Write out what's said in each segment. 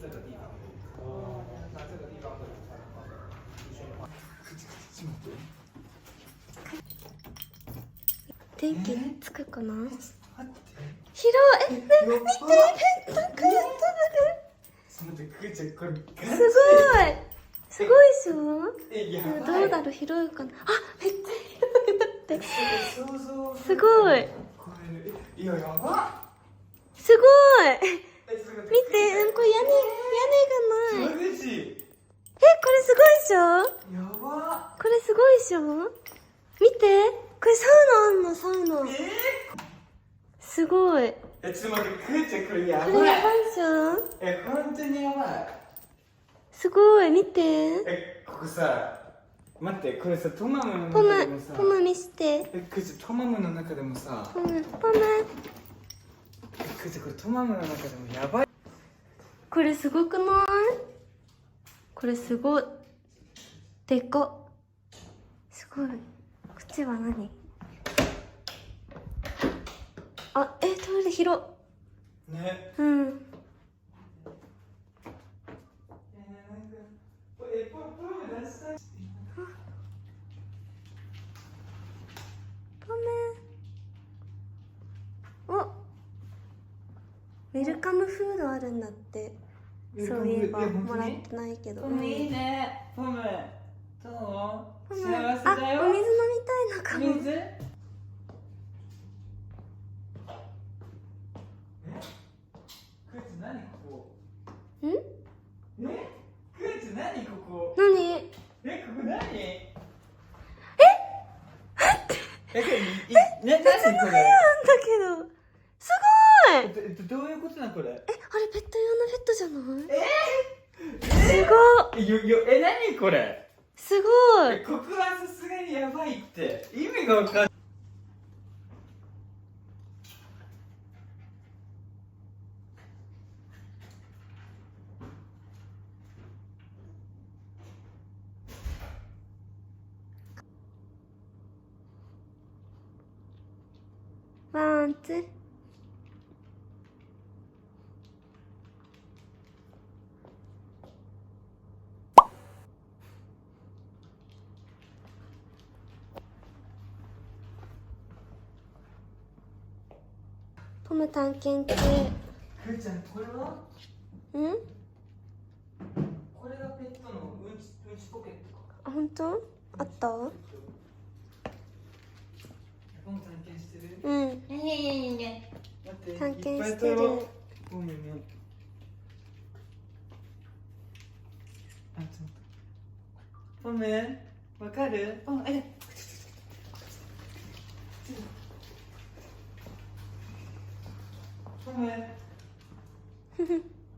这个地方。那这个地方的话，必须的话，電気つくかな。待って。広い。見て、ペットくんと待って、くーちゃんこれ。すごいでしょ。やばい。どうだろう、広いかな。あ、めっちゃ広いだって。すごい。これ、いや、やば。すごい。見て、これ屋根がない。嬉しい。これすごいでしょ。やば。これすごいでしょ。見て、これサウナあんの、サウナ。すごい。ちょっと待って、くーちゃんこれやばい。これやばいでしょ。本当にやばい。すごい、見て。ここさ、待って、これさ、トマムのポム中でもさ、ポム見して。くーちゃんトマムの中でもさ、ポムくーちゃんこれトマムの中でもやばい。これすごくない？これすごい。でかっ。すごい。こっちは何？あ、トイレ広。ね。うん。なんか、ポム出したい。ポム。お。ウェルカムフードあるんだって。そういえばもらってないけど。ポムいいね。ポム。どう？幸せだよ。あ、お水飲みたいのかも。水？くーち何ここ？ん？くーち何ここ？何？ここ何？待って。何これ？なんだけど。すごい。どういうことなのこれ？あれペット用のベッドじゃない？すごい。何これ？すごい。ここはさすがにやばいって意味がわかんない。ワンツー。ポム探検中。くーちゃんこれは？ん？これがペットのうんちポケットか。あ、本当？あった？ポム探検してる？うん。待って、探検してる。いっぱい撮ろう。ポムの。あ、ちょっと待って。ポム、わかる？ポム、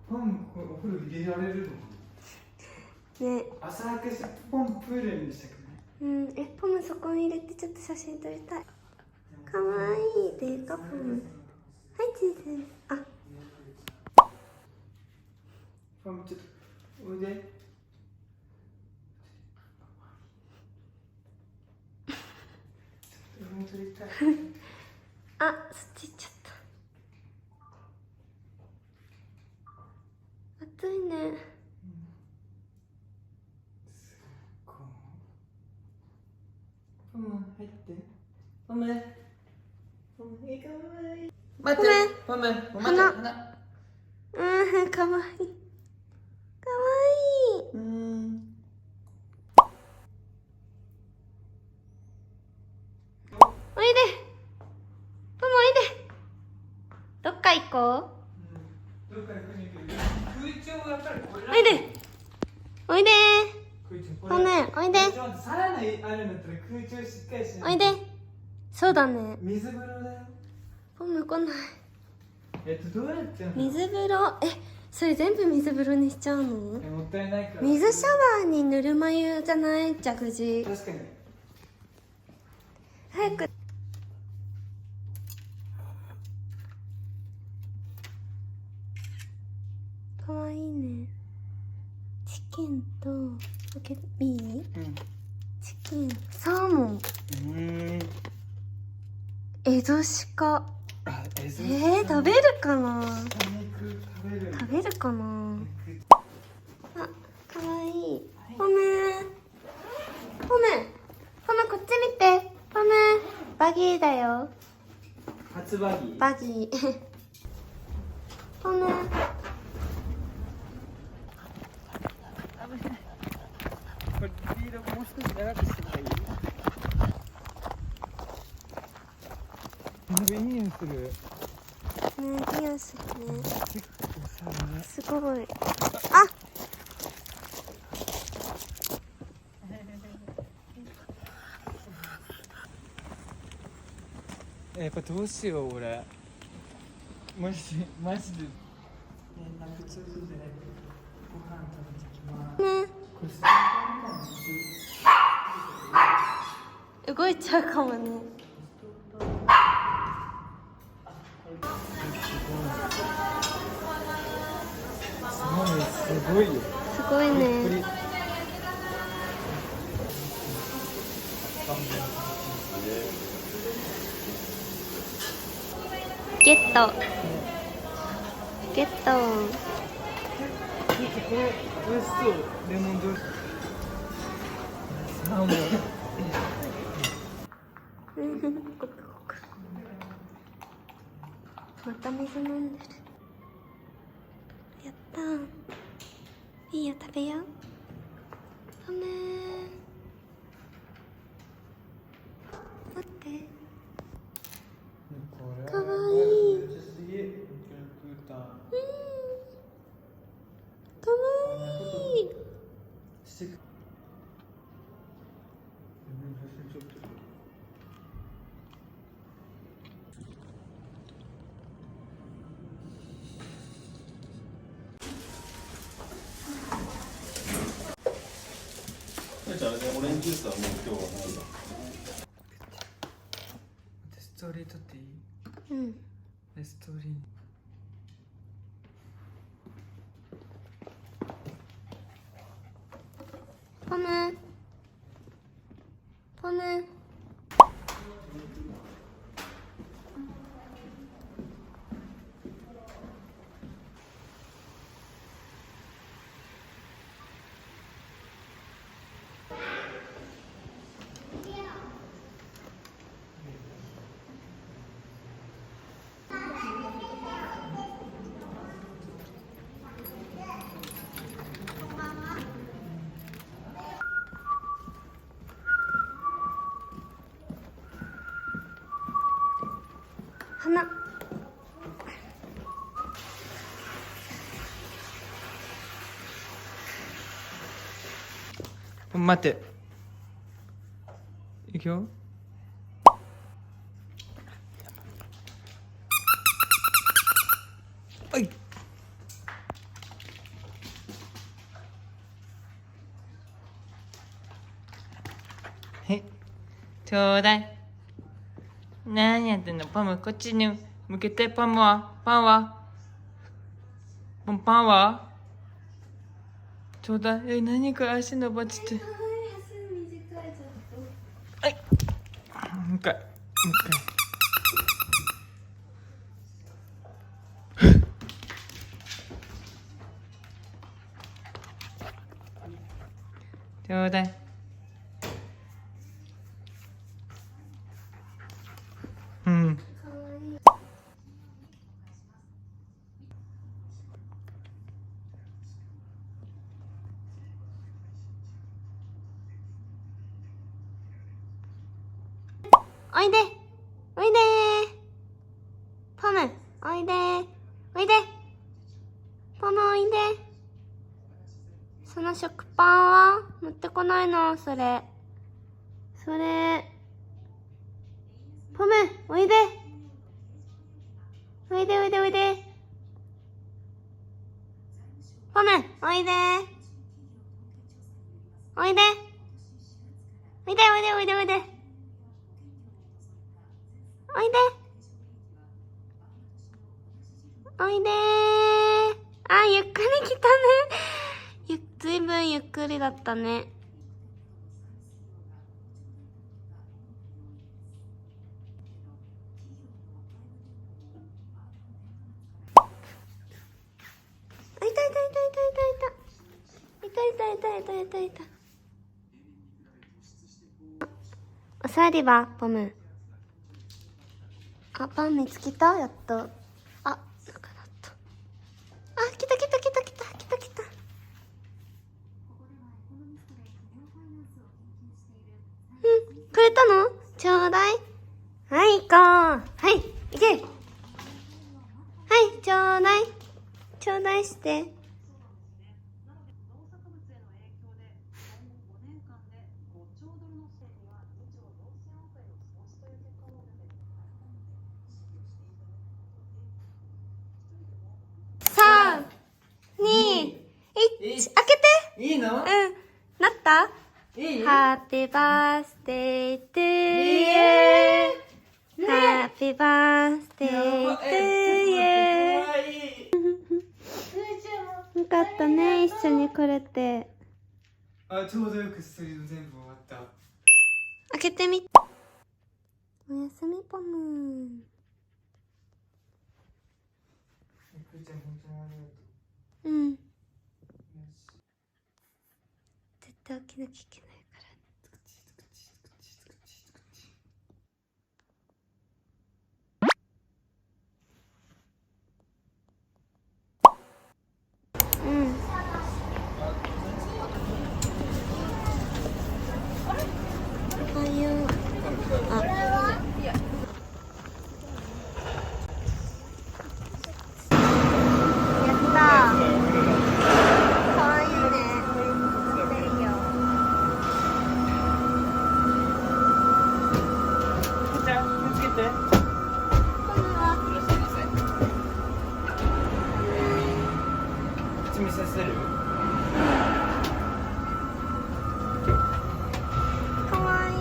ポム、これお風呂入れられるの？ね。浅くしてポンプールにしたくない？うん。ポムそこに入れてちょっと写真撮りたい。かわいい。でかポム。はいチーズ。あ。ポムちょっとおいで。撮りたい。あ、そっち行っちゃった。暑いね。ポム入って。ポム、かわいい。待って。ポム、鼻。うん、かわいい。かわいい。おいで。ポムおいで。どっか行こう。どっか行くに行く。空調がかる。おいで。おいで。ポムおいで。さらにあるんだったら空調しっかりしない。おいで。そうだね。水風呂だよ。ポム来ない。どうやってやるの？水風呂。それ全部水風呂にしちゃうの？もったいないから。水シャワーにぬるま湯じゃない？ジャグジー。確かに。早く。かわいいね。チキンといい？チキン、サーモン、エゾシカ。食べるかな？食べるかな？ポムこっち見て。ポムバギーだよ。初バギー。バギー。ポムこれスピードもう少し長くしてもいい？いい匂いする。ね、匂いするね。結構さね。すごい。あ、やっぱどうしよう俺。マジで。連絡ちょっとでご飯食べてきます。ね、これ動いちゃうかもね。すごいよ。すごいね。ゲット。ゲット。これ美味しそう。レモンドリンク。サーモン。また水飲んでる。やったー。いいよ、食べよう。ごめん。待って。かわいい。かわいい。じゃあね、オレンジジュースはもう今日はないよ。ストーリー撮っていい？うん。ストーリー。ポム。ポム。花。待って。いくよ。はい。はい。ちょうだい。何やってんの？パムこっちに向けて。パンはパンはちょうだい。何か足伸ばして。はい。もう一回。ちょうだい。うん。おいで。おいで。ポム、おいで。おいで。ポム、おいで。その食パンは持ってこないの？それ。ポム、おいで。おいで。ポム、おいで。おいで。おいで。おいで。あ、ゆっくり来たね。ずいぶんゆっくりだったね。いた。いた。お座りはポム。あ、パン見つけた、やっと。あ、なくなった。あ、来た。くれたの？ちょうだい。はい、行こう。はい、行け。はい、ちょうだい。ちょうだいして。3、2、1、開けて。いいの？うん。なった？いい？ハッピーバースデートゥーユー。ハッピーバースデートゥーユー。よかったね、一緒に来れて。あ、ちょうどよくストリート全部終わった。開けてみ。おやすみポム。くーちゃん本当にありがとう。うん。絶対起きなきゃいけないから。うん。おはよう。あ。やったー。かわいいね。いいよ。くーちゃん、気をつけて。こんは。口見させる？かわいい。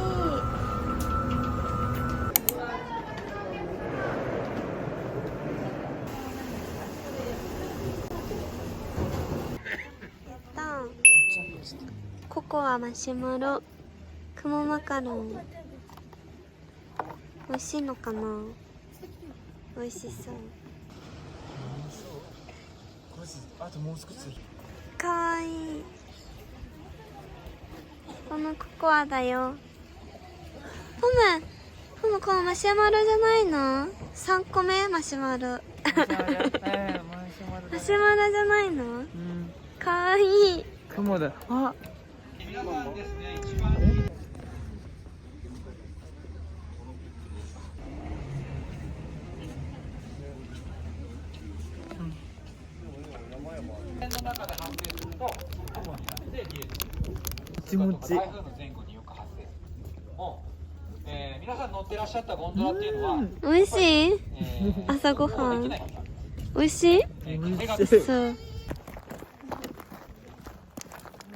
やったー。ココア、マシュマロ、雲マカロン。美味しいのかな？美味しそう。あともう少し。かわいい。このココアだよ。ポムこのマシュマロじゃないの？3個目マシュマロ。マシュマロじゃないの？うん。かわいい。雲だ。あ。皆さんですね、一番の中で発生すると雲になって見えてくる。気持ちいい。台風の前後によく発生する。皆さん乗ってらっしゃったゴンドラっていうのは、美味しい？朝ごはん。美味しい？そう。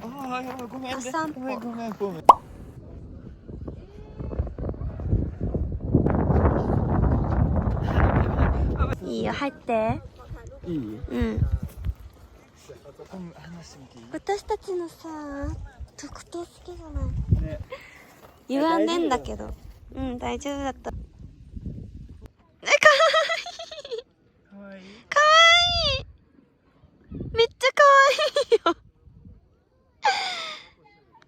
ああ、やばい、ごめんね。お散歩。ごめん、ポム。いいよ、入って。いい？うん。ポム、話してみていい？私たちのさ、特等好きじゃない？ね。言わんでんだけど。うん、大丈夫だった。かわいい。かわいい。かわいい。めっちゃかわいいよ。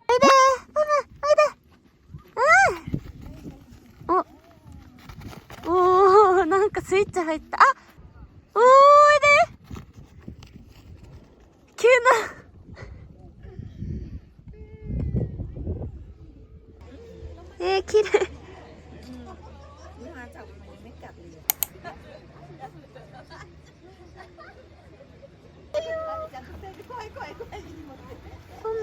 おいでー、ポム、おいで。おー、なんかスイッチ入った。あ、おーいで。急な。綺麗。ごめん。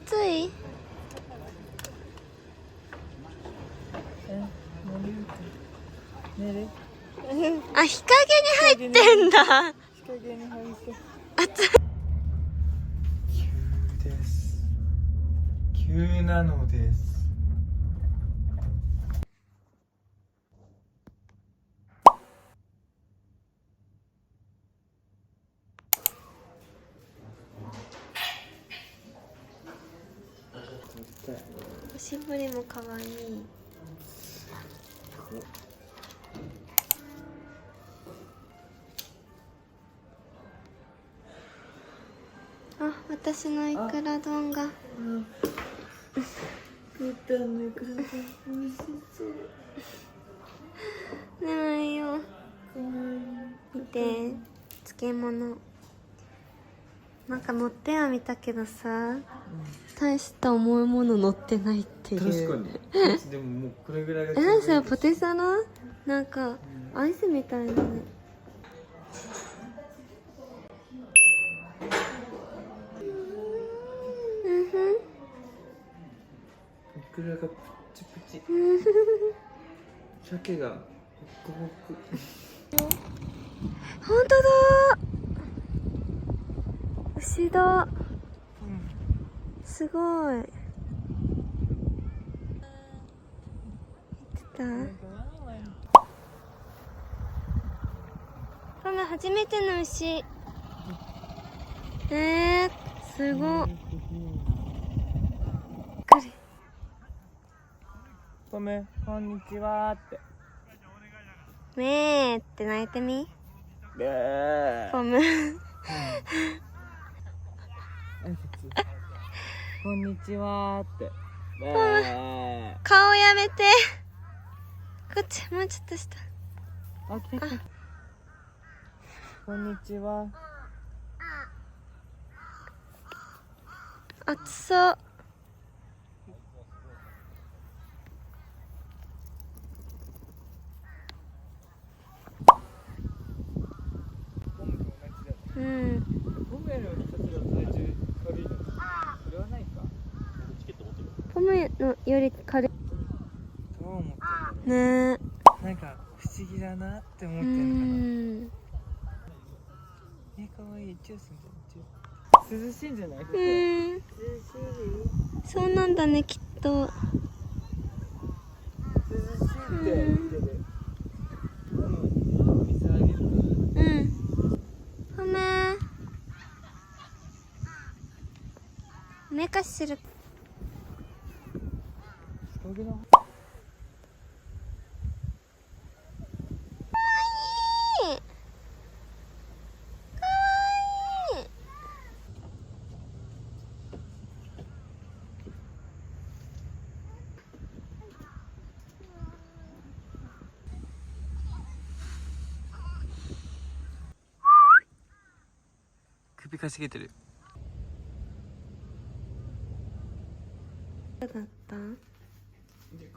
暑い？寝る？あ、日陰に入ってんだ。日陰に入って。暑い。急です。急なのです。おしぼりもかわいい。私のいくら丼が。くーたんのいくら丼美味しそう。眠いよ。かわ見て、漬物。なんか乗ってはみたけどさ、大した重いもの乗ってないっていう。確かに。でももうこれぐらいが。なんかポテサラなんかアイスみたいだね。いくらがプチプチ。鮭がホックホック。本当だ。牛だ。すごい。見てた？パム初めての牛。すごい。ごめん、こんにちはって。ねえって泣いてみ。パム。こんにちはって。顔やめて。こっちもうちょっと下。こんにちは。暑そう。うん。ポムよりちょっと体重軽いの。それはないか。ポムのより軽い。どう思ったんだろう。ねえ。なんか不思議だなって思ってんのかな。可愛い。チューすんじゃん。涼しいんじゃない？ここ。涼しい。そうなんだね、きっと。涼しいって言ってる。水あげるから。ごめん。目かしする。峠の。首かしげてる。どうだった？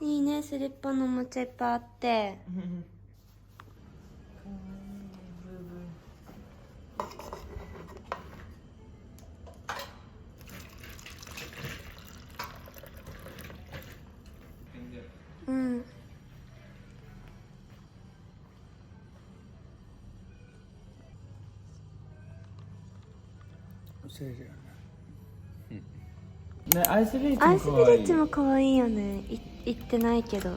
いいね、スリッパのおもちゃいっぱいあって。うん。おしゃれだよね。ね、アイスビリッジアイスも可愛い。ビレッジも可愛いよね。行ってないけど。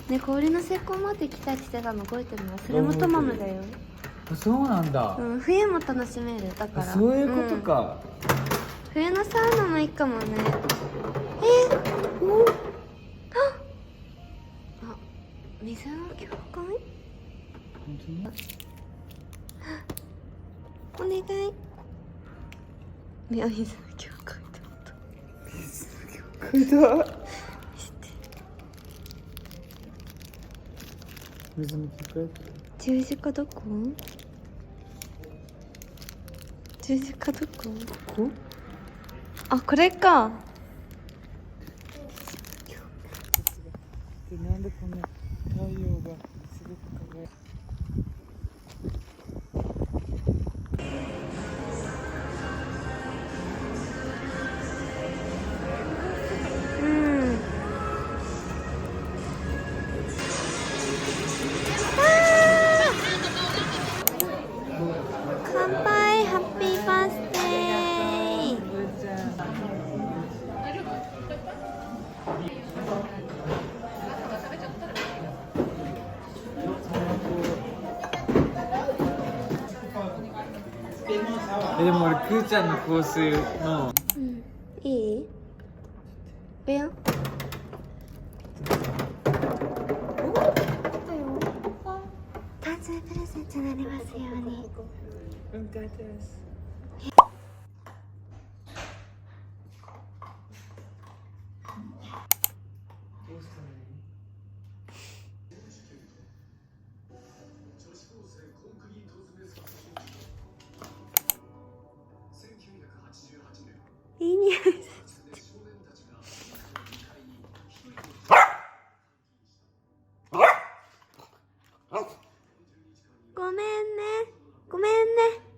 ね、氷の石膏まで来たりしてたの覚えてるの？それもトマムだよ。そうなんだ。うん、冬も楽しめる。だから。そういうことか。冬のサウナもいいかもね。あ、水の教会？本当に？お願い。水の教会ってこと。水の教会だ。水の教会。十字架どこ？十字架どこ？ここ？あ、これか。で、なんでこんな太陽がすごく輝いて。乾杯、ハッピーバースデー。でも俺くーちゃんの香水の、いい？おや？誕生日プレゼントになりますように。雲海テラス。ね。ごめんね。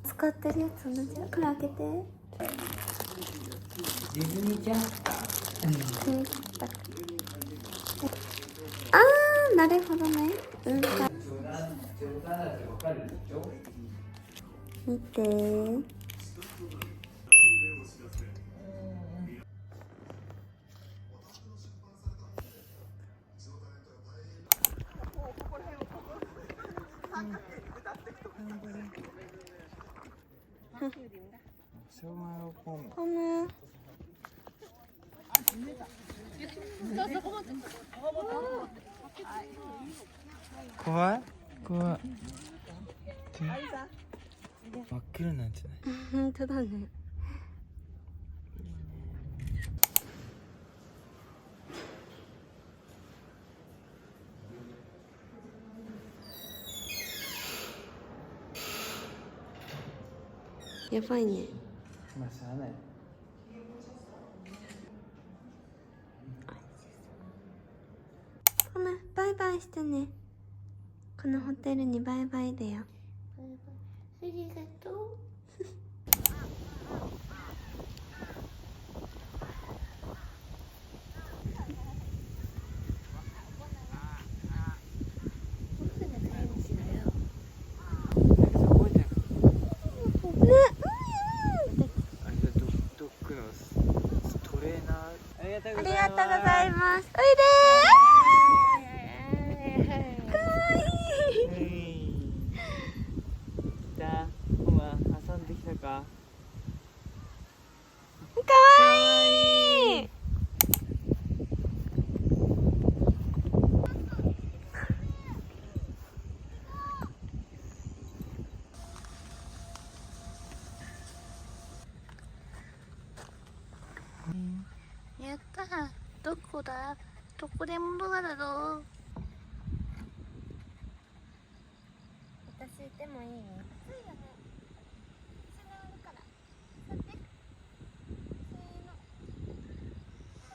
使ってるやつ同じ。これ開けて。ディズニーキャラクター。あー、なるほどね。うんか。見て。ポム。怖い怖い。真っ暗なんじゃない？本当だね。やばいね。まあしゃあない。ポム、バイバイしてね。このホテルにバイバイだよ。ありがとう。ありがとうごありざいます。がとうございます。おいでー。かわいい。来た。ほま遊んできたか。かわいい。やったー。どこだ？どこでもドアだぞ。私いてもいい？暑いよね。